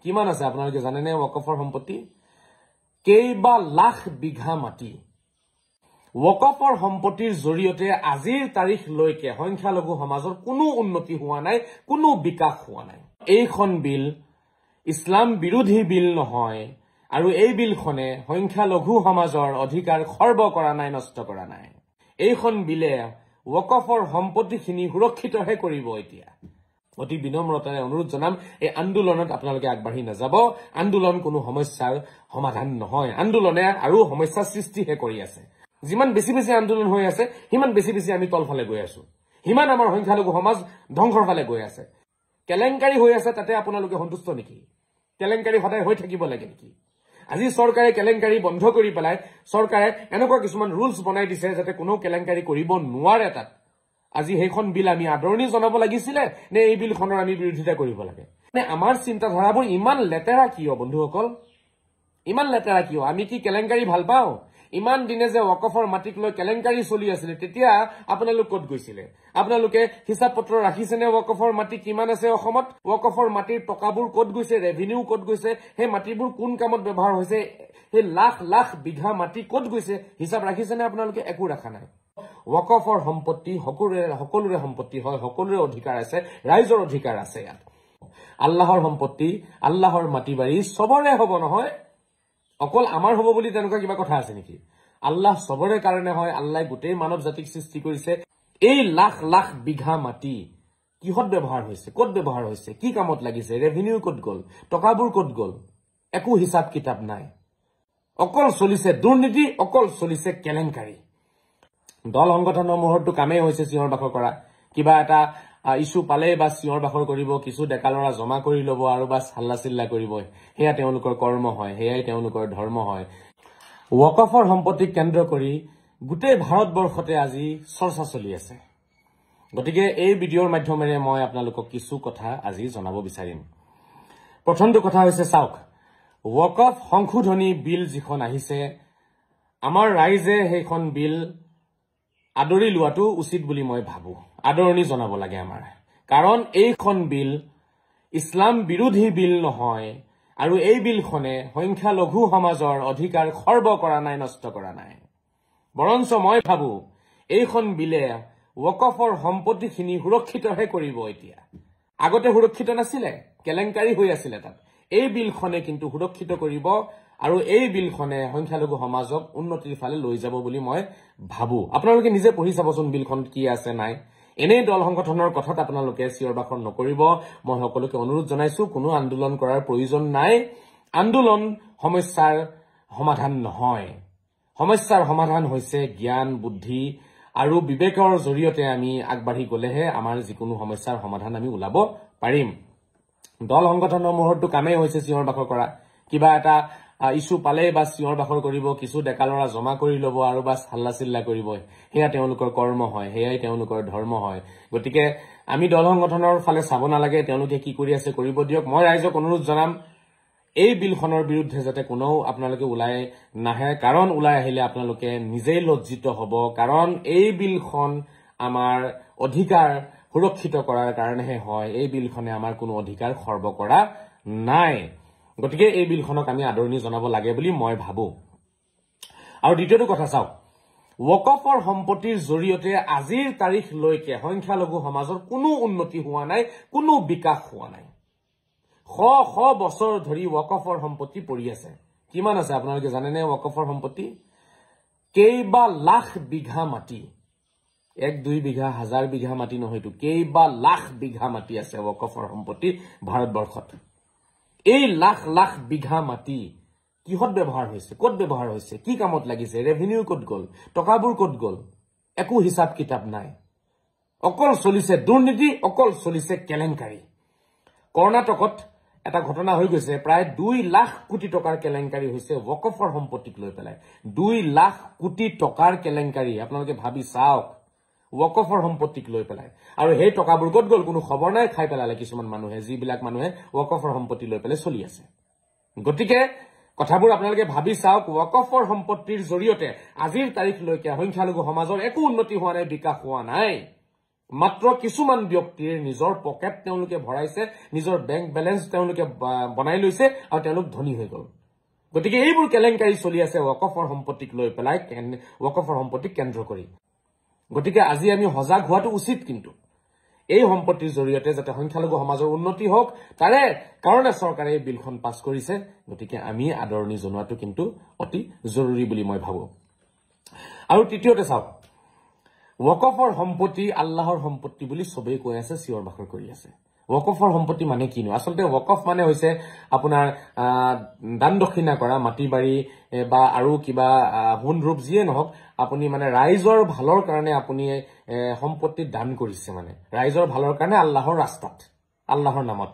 কিমান আছে আপোনালোকে জানেনে ওয়াকফৰ সম্পত্তি কেইবা লাখ বিঘা মাটি ওয়াকফৰ সম্পত্তিৰ জৰিয়তে আজিৰ তাৰিখলৈকে সংখ্যালঘু সমাজৰ কোনো উন্নতি হোৱা নাই কোনো বিকাশ হোৱা নাই এইখন বিল ইছলাম বিৰোধী বিল নহয় আৰু এই বিলখনে সংখ্যালঘু সমাজৰ অধিকাৰ খৰ্ব কৰা নাই নষ্ট কৰা নাই এইখন বিলে ওয়াকফৰ সম্পত্তিখিনি সুৰক্ষিতহে কৰিব এতিয়া অতি বিনম্ৰতাৰে অনুৰোধ জনাম এই আন্দোলনত আপোনালোকে আগবাঢ়ি নাযাব আন্দোলন কোনো সমস্যাৰ সমাধান নহয় আন্দোলনে আৰু সমস্যা সৃষ্টিহে কৰি আছে যিমান বেছি বেছি আন্দোলন হৈ আছে হিমান বেছি বেছি আমি তলফালে গৈ আছো হিমান আমাৰ সংখ্যালঘু সমাজ ধ্বংসৰ ফালে গৈ আছে কেলেংকাৰী হৈ আছে তাতে আপোনালোকে সন্তুষ্ট নেকি কেলেংকাৰী সদায় হৈ থাকিব লাগে নেকি আজি চৰকাৰে কেলেংকাৰী বন্ধ কৰি পেলাই চৰকাৰে এনেকুৱা কিছুমান ৰুলছ বনাই দিছে যাতে কোনো কেলেংকাৰী কৰিব নোৱাৰে তাত আজি হেখন বিল আমি আদৰণি জনাব লাগিছিল নে এই বিলখনৰ আমি বিৰোধিতা কৰিব লাগে নে আমাৰ চিন্তাধাৰাবোৰ ইমান লেতেৰা কিয় বন্ধুসকল ইমান লেতেৰা কিয় আমি কি কেলেংকাৰী ভাল পাওঁ ইমান দিনে যে ওয়াকফৰ মাটিক লৈ কেলেংকাৰী চলি আছিল তেতিয়া আপোনালোক ক'ত গৈছিলে আপোনালোকে হিসাব পত্ৰ ৰাখিছেনে ওয়াকফৰ মাটি কিমান আছে অসমত ওয়াকফৰ মাটিৰ টকাবোৰ ক'ত গৈছে ৰেভিনিউ ক'ত গৈছে হে মাটিবোৰ কোন কামত ব্যৱহাৰ হৈছে হে লাখ লাখ বিঘা মাটি ক'ত গৈছে হিসাব ৰাখিছেনে আপোনালোকে একো ৰাখা নাই ওয়াকফৰ সম্পত্তি সকলোৰে সম্পত্তি হয় সকলোৰে অধিকাৰ আছে ৰাইজৰ অধিকাৰ আছে ইয়াত আল্লাহৰ সম্পত্তি আল্লাহৰ মাটি বাৰী সবৰে হ'ব নহয় অকল আমাৰ হ'ব বুলি তেনেকুৱা কিবা কথা আছে নেকি আল্লাহ সবৰে কাৰণে হয় আল্লাহ গোটেই মানৱ জাতিক সৃষ্টি কৰিছে এই লাখ লাখ বিঘা মাটি কিহত ব্যৱহাৰ হৈছে ক'ত ব্যৱহাৰ হৈছে কি কামত লাগিছে ৰেভিনিউ ক'ত গ'ল টকাবোৰ ক'ত গ'ল একো হিসাব কিতাপ নাই অকল চলিছে দুৰ্নীতি অকল চলিছে কেলেংকাৰী দল সংগঠনৰ মুহূৰ্তটো কামেই হৈছে চিঞৰ বাখৰ কৰা কিবা এটা ইস্যু পালে বা চিঞৰ বাখৰ কৰিব কিছু ডেকালৰা জমা কৰি ল'ব আৰু বা হাল্লা চিল্লা কৰিব হেয়া তেওঁলোকৰ কৰ্ম হয় হেয়াই তেওঁলোকৰ ধৰ্ম হয় ওয়াকফৰ সম্পত্তিক কেন্দ্ৰ কৰি গোটেই ভাৰতবৰ্ষতে আজি চৰ্চা চলি আছে গতিকে এই ভিডিঅ'ৰ মাধ্যমেৰে মই আপোনালোকক কিছু কথা আজি জনাব বিচাৰিম প্ৰথমটো কথা হৈছে চাওক ওয়াকফ সংশোধনী বিল যিখন আহিছে আমাৰ ৰাইজে সেইখন বিল আদৰি লোৱাটো উচিত বুলি মই ভাবো আদৰণি জনাব লাগে আমাৰ কাৰণ এইখন বিল ইছলাম বিৰোধী বিল নহয় আৰু এই বিলখনে সংখ্যালঘু সমাজৰ অধিকাৰ খৰ্ব কৰা নাই নষ্ট কৰা নাই বৰঞ্চ মই ভাবো এইখন বিলে ওয়াকফৰ সম্পত্তিখিনি সুৰক্ষিতহে কৰিব এতিয়া আগতে সুৰক্ষিত নাছিলে কেলেংকাৰী হৈ আছিল তাত এই বিলখনে কিন্তু সুৰক্ষিত কৰিব আৰু এই বিলখনে সংখ্যালঘু সমাজক উন্নতিৰ ফালে লৈ যাব বুলি মই ভাবো আপোনালোকে নিজে পঢ়ি চাবচোন বিলখন কি আছে নাই এনে দল সংগঠনৰ কথাত আপোনালোকে চিঞৰ বাখৰ নকৰিব মই সকলোকে অনুৰোধ জনাইছো কোনো আন্দোলন কৰাৰ প্ৰয়োজন নাই আন্দোলন সমস্যাৰ সমাধান নহয় সমস্যাৰ সমাধান হৈছে জ্ঞান বুদ্ধি আৰু বিবেকৰ জৰিয়তে আমি আগবাঢ়ি গলেহে আমাৰ যিকোনো সমস্যাৰ সমাধান আমি উলাব পাৰিম দল সংগঠনৰ মুহূৰ্তটো কামেই হৈছে চিঞৰ বাখৰ কৰা কিবা এটা ইস্যু পালে বা চিঞৰ বাখৰ কৰিব কিছু ডেকালৰা জমা কৰি ল'ব আৰু বা হাল্লা চিল্লা কৰিব হেয়া তেওঁলোকৰ কৰ্ম হয় হেয়াই তেওঁলোকৰ ধৰ্ম হয় গতিকে আমি দল সংগঠনৰ ফালে চাব নালাগে তেওঁলোকে কি কৰি আছে কৰিব দিয়ক মই ৰাইজক অনুৰোধ জনাম এই বিলখনৰ বিৰুদ্ধে যাতে কোনো আপোনালোকে ওলাই নাহে কাৰণ ওলাই আহিলে আপোনালোকে নিজেই লজ্জিত হ'ব কাৰণ এই বিলখন আমাৰ অধিকাৰ সুৰক্ষিত কৰাৰ কাৰণেহে হয় এই বিলখনে আমাৰ কোনো অধিকাৰ খৰ্ব কৰা নাই গতিকে এই বিলখনক আমি আদৰণি জনাব লাগে বুলি মই ভাবো আৰু দ্বিতীয়টো কথা চাওক ওয়াকফৰ সম্পত্তিৰ জৰিয়তে আজিৰ তাৰিখলৈকে সংখ্যালঘু সমাজৰ কোনো উন্নতি হোৱা নাই কোনো বিকাশ হোৱা নাই শ শ বছৰ ধৰি ওয়াকফৰ সম্পত্তি পৰি আছে কিমান আছে আপোনালোকে জানেনে ওয়াকফৰ সম্পত্তি কেইবা লাখ বিঘা মাটি 1-2 বিঘা হাজাৰ বিঘা মাটি নহয়তো কেইবা লাখ বিঘা মাটি আছে ওয়াকফৰ সম্পত্তি ভাৰতবৰ্ষত এই লাখ লাখ বিঘা মাটি কিহত ব্যৱহাৰ হৈছে ক'ত ব্যৱহাৰ হৈছে কি কামত লাগিছে ৰেভিনিউ ক'ত গ'ল টকাবোৰ ক'ত গ'ল একো হিসাব কিতাপ নাই অকল চলিছে দুৰ্নীতি অকল চলিছে কেলেংকাৰী কৰ্ণাটকত এটা ঘটনা হৈ গৈছে প্ৰায় 2 লাখ কোটি টকাৰ কেলেংকাৰী হৈছে ওয়াকফৰ সম্পত্তিক লৈ পেলাই 2 লাখ কোটি টকাৰ কেলেংকাৰী আপোনালোকে ভাবি চাওক ওয়াকফৰ সম্পত্তিক লৈ পেলাই আৰু সেই টকাবোৰ ক'ত গ'ল কোনো খবৰ নাই খাই পেলালে কিছুমান মানুহে যিবিলাক মানুহে ওয়াকফৰ সম্পত্তি লৈ পেলাই চলি আছে গতিকে কথাবোৰ আপোনালোকে ভাবি চাওক ওয়াকফৰ সম্পত্তিৰ জৰিয়তে আজিৰ তাৰিখলৈকে সংখ্যালঘু সমাজৰ একো উন্নতি হোৱা নাই বিকাশ হোৱা নাই মাত্ৰ কিছুমান ব্যক্তিৰ নিজৰ পকেট তেওঁলোকে ভৰাইছে, নিজৰ বেংক বেলেন্স তেওঁলোকে বনাই লৈছে আৰু তেওঁলোক ধনী হৈ গ'ল। গতিকে এইবোৰ কেলেংকাৰী চলি আছে ৱকফৰ সম্পত্তিক লৈ পেলাই, ৱকফৰ সম্পত্তিক কেন্দ্ৰ কৰি। গতিকে আজি আমি সজাগ হোৱাটো উচিত। কিন্তু এই সম্পত্তিৰ জৰিয়তে যাতে সংখ্যালঘু সমাজৰ উন্নতি হওক তাৰে কাৰণে চৰকাৰে এই বিলখন পাছ কৰিছে। গতিকে আমি আদৰণি জনোৱাটো কিন্তু অতি জৰুৰী বুলি মই ভাবো। আৰু তৃতীয়তে চাওক, ৱকফৰ সম্পত্তি আল্লাহৰ সম্পত্তি বুলি সবেই কৈ আছে, চিঞৰ বাখৰ কৰি আছে। ৱকফৰ সম্পত্তি মানে কিনো? আচলতে ৱকফ মানে হৈছে আপোনাৰ দান দক্ষিণা কৰা মাটি বাৰী বা আৰু কিবা সোণ ৰূপ যিয়ে নহওক, আপুনি মানে ৰাইজৰ ভালৰ কাৰণে আপুনি সম্পত্তি দান কৰিছে, মানে ৰাইজৰ ভালৰ কাৰণে আল্লাহৰ ৰাস্তাত, আল্লাহৰ নামত,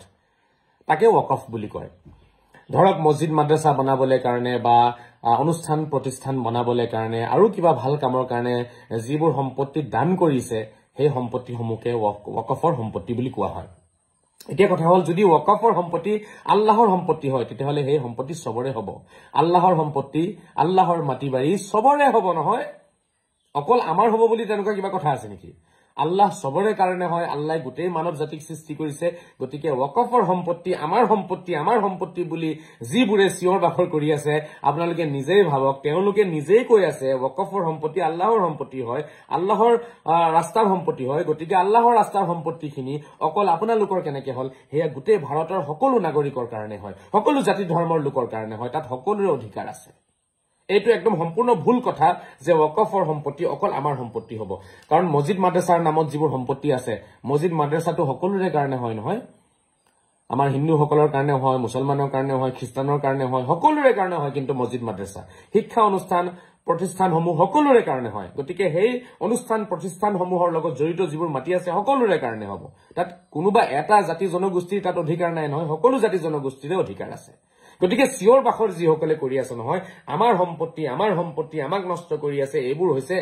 তাকে ৱকফ বুলি কয়। ধৰক মছজিদ মাদ্ৰাছা বনাবলৈ কাৰণে বা অনুষ্ঠান প্ৰতিষ্ঠান বনাবলৈ কাৰণে আৰু কিবা ভাল কামৰ কাৰণে যিবোৰ সম্পত্তি দান কৰিছে সেই সম্পত্তিসমূহকে ৱকফৰ সম্পত্তি বুলি কোৱা হয়। এতিয়া কথা হ'ল, যদি ৱকফৰ সম্পত্তি আল্লাহৰ সম্পত্তি হয় তেতিয়াহ'লে সেই সম্পত্তি সবৰে হ'ব। আল্লাহৰ সম্পত্তি, আল্লাহৰ মাটি বাৰী সবৰে হ'ব নহয়, অকল আমাৰ হ'ব বুলি তেনেকুৱা কিবা কথা আছে নেকি? আল্লাহ সবৰে কাৰণে হয়, আল্লাহ গোটেই মানৱ জাতিক সৃষ্টি কৰিছে। গতিকে ৱকফৰ সম্পত্তি আমাৰ সম্পত্তি, আমাৰ সম্পত্তি বুলি যিবোৰে চিঞৰ বাখৰ কৰি আছে, আপোনালোকে নিজেই ভাবক, তেওঁলোকে নিজেই কৈ আছে ৱকফৰ সম্পত্তি আল্লাহৰ সম্পত্তি হয়, আল্লাহৰ ৰাস্তাৰ সম্পত্তি হয়। গতিকে আল্লাহৰ ৰাস্তাৰ সম্পত্তিখিনি অকল আপোনালোকৰ কেনেকে হ'ল? সেয়া গোটেই ভাৰতৰ সকলো নাগৰিকৰ কাৰণে হয়, সকলো জাতি ধৰ্মৰ লোকৰ কাৰণে হয়, তাত সকলোৰে অধিকাৰ আছে। এইটো একদম সম্পূৰ্ণ ভুল কথা যে ৱকফৰ সম্পত্তি অকল আমাৰ সম্পত্তি হ'ব। কাৰণ মছজিদ মাদ্ৰাছাৰ নামত যিবোৰ সম্পত্তি আছে, মছজিদ মাদ্ৰাছাটো সকলোৰে কাৰণে হয় নহয়, আমাৰ হিন্দুসকলৰ কাৰণে হয়, মুছলমানৰ কাৰণে হয়, খ্ৰীষ্টানৰ কাৰণে হয়, সকলোৰে কাৰণে হয়। কিন্তু মছজিদ মাদ্ৰাছা, শিক্ষা অনুষ্ঠান প্ৰতিষ্ঠানসমূহ সকলোৰে কাৰণে হয়। গতিকে সেই অনুষ্ঠান প্ৰতিষ্ঠানসমূহৰ লগত জড়িত যিবোৰ মাটি আছে সকলোৰে কাৰণে হ'ব। তাত কোনোবা এটা জাতি জনগোষ্ঠীৰ তাত অধিকাৰ নাই নহয়, সকলো জাতি জনগোষ্ঠীৰে অধিকাৰ আছে। গতিকে চিঞৰ বাখৰ যিসকলে কৰি আছে নহয়, আমাৰ সম্পত্তি, আমাৰ সম্পত্তি, আমাক নষ্ট কৰি আছে, এইবোৰ হৈছে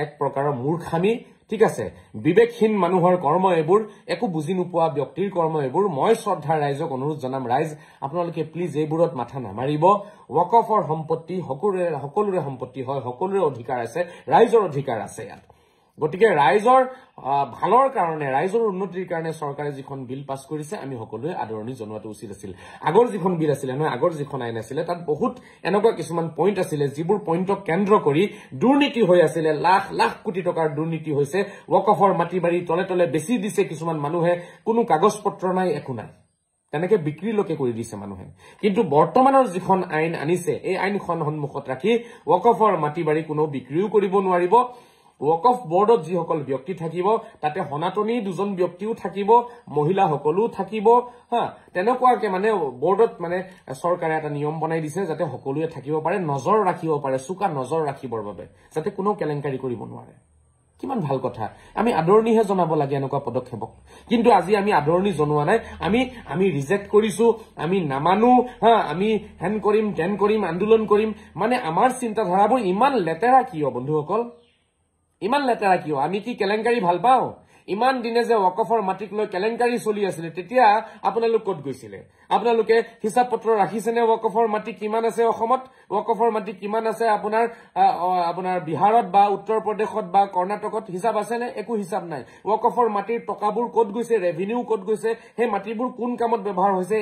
এক প্ৰকাৰৰ মূৰ্খামি। ঠিক আছে, বিবেকহীন মানুহৰ কৰ্ম এইবোৰ, একো বুজি নোপোৱা ব্যক্তিৰ কৰ্ম এইবোৰ। মই শ্ৰদ্ধাৰ ৰাইজক অনুৰোধ জনাম, ৰাইজ আপোনালোকে প্লিজ এইবোৰত মাথা নামাৰিব। ৱকফৰ সম্পত্তি সকলোৰে সম্পত্তি হয়, সকলোৰে অধিকাৰ আছে, ৰাইজৰ অধিকাৰ আছে ইয়াত। গতিকে ৰাইজৰ ভালৰ কাৰণে, ৰাইজৰ উন্নতিৰ কাৰণে চৰকাৰে যিখন বিল পাছ কৰিছে আমি সকলোৱে আদৰণি জনোৱাটো উচিত আছিল। আগৰ যিখন বিল আছিলে নহয়, আগৰ যিখন আইন আছিলে, তাত বহুত এনেকুৱা কিছুমান পইণ্ট আছিলে যিবোৰ পইণ্টক কেন্দ্ৰ কৰি দুৰ্নীতি হৈ আছিলে, লাখ লাখ কোটি টকাৰ দুৰ্নীতি হৈছে। ৱকফৰ মাটি বাৰী তলে তলে বেছি দিছে কিছুমান মানুহে, কোনো কাগজ পত্ৰ নাই, একো নাই, তেনেকে বিক্ৰীলৈকে কৰি দিছে মানুহে। কিন্তু বৰ্তমানৰ যিখন আইন আনিছে, এই আইনখন সন্মুখত ৰাখি ৱকফৰ মাটি বাৰী কোনো বিক্ৰীও কৰিব নোৱাৰিব। ৱকফ বৰ্ডত যিসকল ব্যক্তি থাকিব তাতে সনাতনী দুজন ব্যক্তিও থাকিব, মহিলাসকলো থাকিব। তেনেকুৱাকে মানে বৰ্ডত মানে চৰকাৰে এটা নিয়ম বনাই দিছে যাতে সকলোৱে থাকিব পাৰে, নজৰ ৰাখিব পাৰে, চোকা নজৰ ৰাখিবৰ বাবে, যাতে কোনো কেলেংকাৰী কৰিব নোৱাৰে। কিমান ভাল কথা, আমি আদৰণিহে জনাব লাগে এনেকুৱা পদক্ষেপক। কিন্তু আজি আমি আদৰণি জনোৱা নাই, আমি ৰিজেক্ট কৰিছো, আমি নামানো, আমি হেন কৰিম তেন কৰিম, আন্দোলন কৰিম। মানে আমাৰ চিন্তাধাৰাবোৰ ইমান লেতেৰা কিয় বন্ধুসকল? ইমান লেতেৰা কিয়? আমি কি কেলেংকাৰী ভাল পাওঁ? ইমান দিনে যে ৱকফৰ মাটিক লৈ কেলেংকাৰী চলি আছিলে, তেতিয়া আপোনালোক ক'ত গৈছিলে? আপোনালোকে হিচাপ পত্ৰ ৰাখিছেনে ৱকফৰ মাটি কিমান আছে অসমত? ৱকফৰ মাটি কিমান আছে আপোনাৰ বিহাৰত বা উত্তৰ প্ৰদেশত বা কৰ্ণাটকত? হিচাপ আছেনে? একো হিচাপ নাই। ৱকফৰ মাটিৰ টকাবোৰ ক'ত গৈছে, ৰেভিনিউ ক'ত গৈছে, সেই মাটিবোৰ কোন কামত ব্যৱহাৰ হৈছে,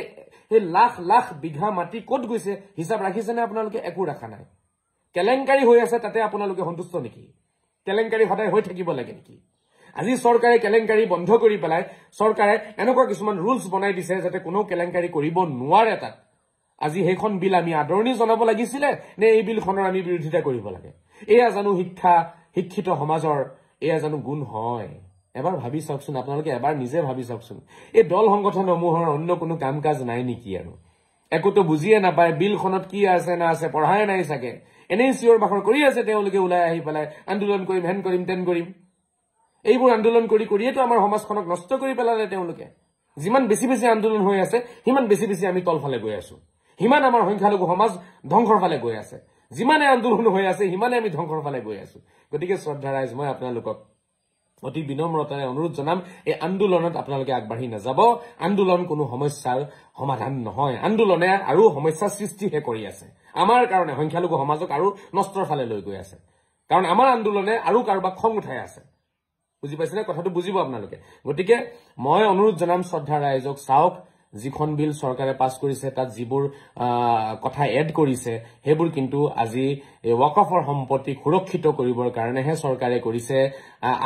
সেই লাখ লাখ বিঘা মাটি ক'ত গৈছে, হিচাপ ৰাখিছেনে আপোনালোকে? একো ৰাখা নাই। কেলেংকাৰী হৈ আছে, তাতে আপোনালোকে সন্তুষ্ট নেকি? কেলেংকাৰী সদায় হৈ থাকিব লাগে নেকি? আজি চৰকাৰে কেলেংকাৰী বন্ধ কৰি পেলাই চৰকাৰে এনেকুৱা কিছুমান ৰুলছ বনাই দিছে যাতে কোনো কেলেংকাৰী কৰিব নোৱাৰে তাত। আজি সেইখন বিল আমি আদৰণি জনাব লাগিছিলে নে এই বিলখনৰ আমি বিৰোধিতা কৰিব লাগে? এয়া জানো শিক্ষিত সমাজৰ এয়া জানো গুণ হয়? এবাৰ ভাবি চাওকচোন, আপোনালোকে এবাৰ নিজে ভাবি চাওকচোন। এই দল সংগঠনসমূহৰ অন্য কোনো কাম কাজ নাই নেকি? আৰু একোতো বুজিয়ে নাপায়, বিলখনত কি আছে না আছে পঢ়াই নাই চাগে, এনেই চিঞৰ বাখৰ কৰি আছে তেওঁলোকে ওলাই আহি পেলাই, আন্দোলন কৰিম, হেন কৰিম তেন কৰিম। এইবোৰ আন্দোলন কৰিয়েতো আমাৰ সমাজখনক নষ্ট কৰি পেলালে তেওঁলোকে। যিমান বেছি বেছি আন্দোলন হৈ আছে সিমান বেছি বেছি আমি তলফালে গৈ আছো, সিমান আমাৰ সংখ্যালঘু সমাজ ধ্বংসৰ ফালে গৈ আছে। যিমানে আন্দোলন হৈ আছে সিমানে আমি ধ্বংসৰ ফালে গৈ আছো। গতিকে শ্ৰদ্ধা ৰাইজ, মই আপোনালোকক অতি বিনম্ৰতাৰে অনুৰোধ জনাম, এই আন্দোলনত আপোনালোকে আগবাঢ়ি নাযাব। আন্দোলন কোনো সমস্যাৰ সমাধান নহয়, আন্দোলনে আৰু সমস্যা সৃষ্টিহে কৰি আছে আমাৰ কাৰণে, সংখ্যালঘু সমাজক আৰু নষ্টৰ ফালে লৈ গৈ আছে। কাৰণ আমাৰ আন্দোলনে আৰু কাৰোবাক খং উঠাই আছে। বুজি পাইছেনে কথাটো বুজিব আপোনালোকে গতিকে মই অনুৰোধ জনাম শ্ৰদ্ধা ৰাইজক চাওক যিখন বিল চৰকাৰে পাছ কৰিছে তাত যিবোৰ কথা এড কৰিছে হেবোৰ কিন্তু আজি ওয়াকফৰ সম্পত্তি সুৰক্ষিত কৰিবৰ কাৰণেহে চৰকাৰে কৰিছে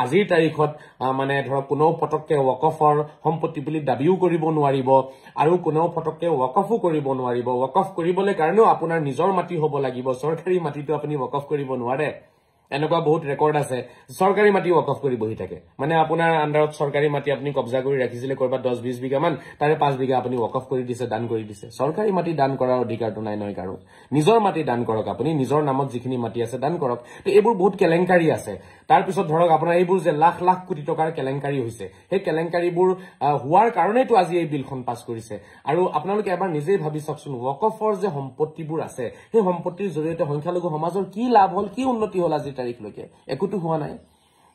আজিৰ তাৰিখত মানে ধৰক কোনো পটককে ওয়াকফৰ সম্পত্তি বুলি দাবীও কৰিব নোৱাৰিব আৰু কোনো পটককে ওয়াকফো কৰিব নোৱাৰিব ওয়াকফ কৰিবলৈ কাৰণেও আপোনাৰ নিজৰ মাটি হ'ব লাগিব চৰকাৰী মাটিটো আপুনি ওয়াকফ কৰিব নোৱাৰে এনেকুৱা বহুত ৰেকৰ্ড আছে সৰকাৰি মাটি ওয়াকফ কৰি বহি থাকে মানে আপোনাৰ আন্ডাৰত সৰকাৰি মাটি আপুনি কবজা কৰি ৰাখিছিলে কৰবা 10-20 বিঘা মান তাৰে 5 বিঘা আপুনি ওয়াকফ কৰি দিছে দান কৰি দিছে সৰকাৰি মাটি দান কৰাৰ অধিকাৰটো নাই নয় কাৰো নিজৰ মাটি দান কৰক আপুনি নিজৰ নামত যিখিনি মাটি আছে দান কৰক তো এইবোৰ বহুত কেলেংকাৰী আছে তাৰ পিছত ধৰক আপোনাৰ এইবোৰ যে লাখ লাখ কোটি টকাৰ কেলেংকাৰী হৈছে সেই কেলেংকাৰীবোৰ হোৱাৰ কাৰণেটো আজি এই বিলখন পাছ কৰিছে আৰু আপোনালোকে এবাৰ নিজেই ভাবি চাওকচোন ওয়াকফৰ যে সম্পত্তিবোৰ আছে সেই সম্পত্তিৰ জৰিয়তে সংখ্যালঘু সমাজৰ কি লাভ হল কি উন্নতি হল আজি তাৰিখলৈকে একোটো হোৱা নাই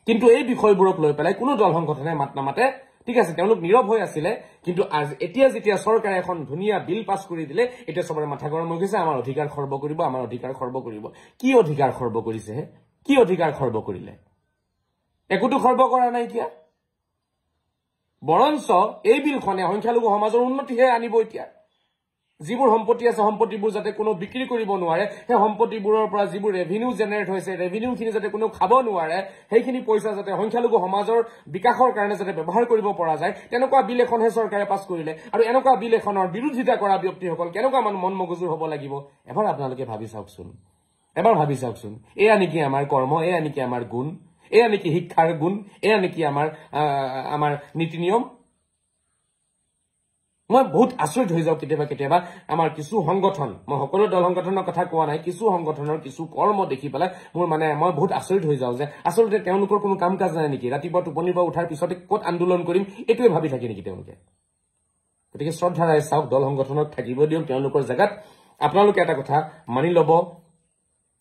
কিন্তু এই বিষয়বোৰক লৈ পেলাই কোনো দল সংগঠনে মাত নামাতে ঠিক আছে তেওঁলোক নীৰৱ হৈ আছিল কিন্তু এতিয়া যেতিয়া চৰকাৰে এখন ধুনিয়া বিল পাছ কৰি দিলে এতিয়া সবৰে মাথা গৰম হৈ গৈছে আমাৰ অধিকাৰ খৰ্ব কৰিব আমাৰ অধিকাৰ খৰ্ব কৰিব কি অধিকাৰ খৰ্ব কৰিছে কি অধিকাৰ খৰ্ব কৰিলে একোটো খৰ্ব কৰা নাই এতিয়া বৰঞ্চ এই বিলখনে সংখ্যালঘু সমাজৰ উন্নতিহে আনিব এতিয়া যিবোৰ সম্পত্তি আছে সম্পত্তিবোৰ যাতে কোনো বিক্ৰী কৰিব নোৱাৰে সেই সম্পত্তিবোৰৰ পৰা যিবোৰ ৰেভিনিউ জেনাৰেট হৈছে ৰেভিনিউখিনি যাতে কোনো খাব নোৱাৰে সেইখিনি পইচা যাতে সংখ্যালঘু সমাজৰ বিকাশৰ কাৰণে যাতে ব্যৱহাৰ কৰিব পৰা যায় তেনেকুৱা বিল এখনহে চৰকাৰে পাছ কৰিলে আৰু এনেকুৱা বিল এখনৰ বিৰোধিতা কৰা ব্যক্তিসকল কেনেকুৱা মন মগজুৰ হ'ব লাগিব এবাৰ আপোনালোকে ভাবি চাওকচোন এবাৰ ভাবি চাওকচোন এয়া নেকি আমাৰ কৰ্ম এয়া নেকি আমাৰ গুণ এয়া নেকি শিক্ষাৰ গুণ এয়া নেকি আমাৰ নীতি নিয়ম মই বহুত আচৰিত হৈ যাও কেতিয়াবা আমাৰ কিছু সংগঠন মই সকলো দল সংগঠনৰ কথা কোৱা নাই কিছু সংগঠনৰ কিছু কৰ্ম দেখি পেলাই মোৰ মানে মই বহুত আচৰিত হৈ যাও যে আসলতে তেওঁলোকৰ কোনো কাম কাজ নাই নেকি ৰাতিপুৱা টোপনিৰ পৰা উঠাৰ পিছতে ক'ত আন্দোলন কৰিম এটোৱে ভাবি থাকে নেকি তেওঁলোকে গতিকে শ্ৰদ্ধা ৰাইজ চাওক দল সংগঠনক থাকিব দিয়ক তেওঁলোকৰ জায়গাত আপোনালোকে এটা কথা মানি ল'ব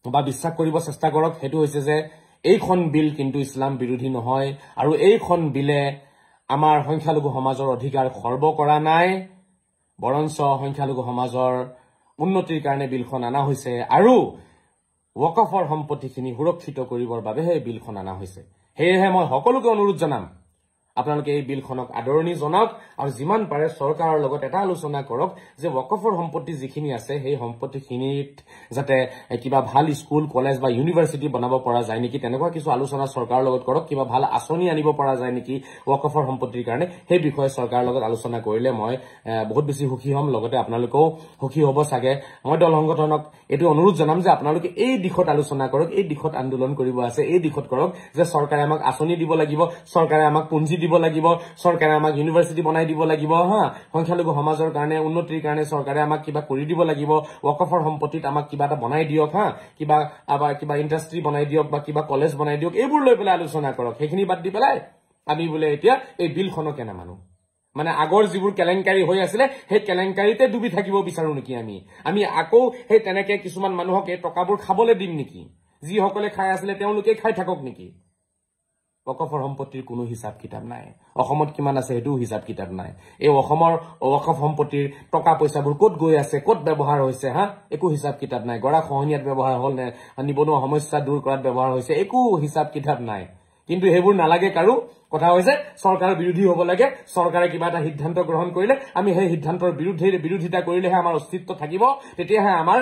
বা বিশ্বাস কৰিব চেষ্টা কৰক হেতু হৈছে যে এইখন বিল কিন্তু ইছলাম বিৰোধী নহয় আৰু এইখন বিলে আমাৰ সংখ্যালঘু সমাজৰ অধিকাৰ খৰ্ব কৰা নাই বৰঞ্চ সংখ্যালঘু সমাজৰ উন্নতিৰ কাৰণে বিলখন আনা হৈছে আৰু ওয়াকফৰ সম্পত্তিখিনি সুৰক্ষিত কৰিবৰ বাবে এই বিলখন আনা হৈছে হেহে মই সকলোকে অনুৰোধ জনাম আপোনালোকে এই বিলখনক আদৰণি জনাওক আৰু যিমান পাৰে চৰকাৰৰ লগত এটা আলোচনা কৰক যে ওয়াকফৰ সম্পত্তি যিখিনি আছে সেই সম্পত্তিখিনিত যাতে কিবা ভাল স্কুল কলেজ বা ইউনিভাৰ্চিটি বনাব পৰা যায় নেকি তেনেকুৱা কিছু আলোচনা চৰকাৰৰ লগত কৰক কিবা ভাল আঁচনি আনিব পৰা যায় নেকি ওয়াকফৰ সম্পত্তিৰ কাৰণে সেই বিষয়ে চৰকাৰৰ লগত আলোচনা কৰিলে মই বহুত বেছি সুখী হ'ম লগতে আপোনালোকেও সুখী হ'ব চাগে মই দল সংগঠনক এটো অনুৰোধ জনাম যে আপোনালোকে এই দিশত আলোচনা কৰক এই দিশত আন্দোলন কৰিব আছে এই দিশত কৰক যে চৰকাৰে আমাক আঁচনি দিব লাগিব চৰকাৰে আমাক পুঁজি দিব লাগিব চৰকাৰে আমাক ইউনিভাৰ্চিটি বনাই দিব লাগিব হা সংখ্যালঘু সমাজৰ কাৰণে উন্নতিৰ কাৰণে চৰকাৰে আমাক কিবা কৰি দিব লাগিব ওয়াকফৰ সম্পত্তিত আমাক কিবা এটা বনাই দিয়ক হা কিবা ইণ্ডাষ্ট্ৰি বনাই দিয়ক বা কিবা কলেজ বনাই দিয়ক এইবোৰ লৈ পেলাই আলোচনা কৰক সেইখিনি বাদ দি পেলাই আমি বোলে এতিয়া এই বিলখনক কেনে মানো মানে আগৰ যিবোৰ কেলেংকাৰী হৈ আছিল সেই কেলেংকাৰীতে ডুবি থাকিব বিচাৰো নেকি আমি আকৌ সেই তেনেকে কিছুমান মানুহক এই টকাবোৰ খাবলৈ দিম নেকি যি সকলে খাই আছিল তেওঁলোকে খাই থাকক নেকি ওয়াকফৰ সম্পত্তিৰ কোনো হিচাপ কিতাপ নাই অসমত কিমান আছে হেতু হিচাপ কিতাপ নাই এই অসমৰ ওয়াকফ সম্পত্তিৰ টকা পইচাবোৰ ক'ত গৈ আছে ক'ত ব্যৱহাৰ হৈছে হা একো হিচাপ কিতাপ নাই গৰা খহনিয়াত ব্যৱহাৰ হল নে নিবনুৱা সমস্যা দূৰ কৰাত ব্যৱহাৰ হৈছে একো হিচাপ কিতাপ নাই কিন্তু হেবোৰ নালাগে কাৰো কথা হৈছে চৰকাৰৰ বিৰোধী হ'ব লাগে চৰকাৰে কিবা এটা সিদ্ধান্ত গ্ৰহণ কৰিলে আমি সেই সিদ্ধান্তৰ বিৰোধিতা কৰিলেহে আমাৰ অস্তিত্ব থাকিব তেতিয়াহে আমাৰ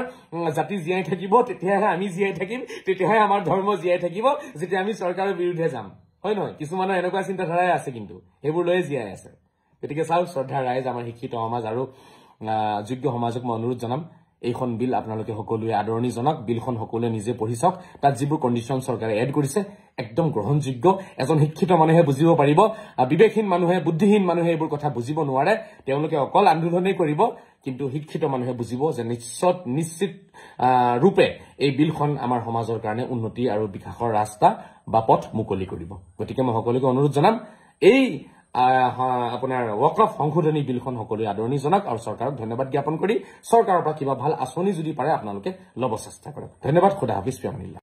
জাতি জীয়াই থাকিব তেতিয়াহে আমি জীয়াই থাকিম তেতিয়াহে আমাৰ ধৰ্ম জীয়াই থাকিব যেতিয়া আমি চৰকাৰৰ বিৰুদ্ধে যাম হয় নহয় কিছুমানৰ এনেকুৱা চিন্তাধাৰাই আছে কিন্তু হেবোৰ লৈ জীয়াই আছে গতিকে চাওক শ্ৰদ্ধা ৰাইজ আমাৰ শিক্ষিত সমাজ আৰু যোগ্য সমাজক মই অনুৰোধ জনাম এইখন বিল আপোনালোকে সকলোৱে আদৰণি জনাওক বিলখন সকলোৱে নিজে পঢ়ি চাওক তাত যিবোৰ কণ্ডিশ্যন চৰকাৰে এড কৰিছে একদম গ্ৰহণযোগ্য এজন শিক্ষিত মানুহে বুজিব পাৰিব বিবেকহীন মানুহে বুদ্ধিহীন মানুহে এইবোৰ কথা বুজিব নোৱাৰে তেওঁলোকে অকল আন্দোলনেই কৰিব কিন্তু শিক্ষিত মানুহে বুজিব যে নিশ্চিত ৰূপে এই বিলখন আমাৰ সমাজৰ কাৰণে উন্নতি আৰু বিকাশৰ ৰাস্তা বা পথ মুকলি কৰিব গতিকে মই সকলোকে অনুৰোধ জনাম এই আপোনাৰ ওয়াকফ সংশোধনী বিলখন সকলোৱে আদৰণি জনাওক আৰু চৰকাৰক ধন্যবাদ জ্ঞাপন কৰি চৰকাৰৰ পৰা কিবা ভাল আঁচনি যদি পাৰে আপোনালোকে ল'ব চেষ্টা কৰক ধন্যবাদ খুদা হাফিজ ফিয়ামানিল্লাহ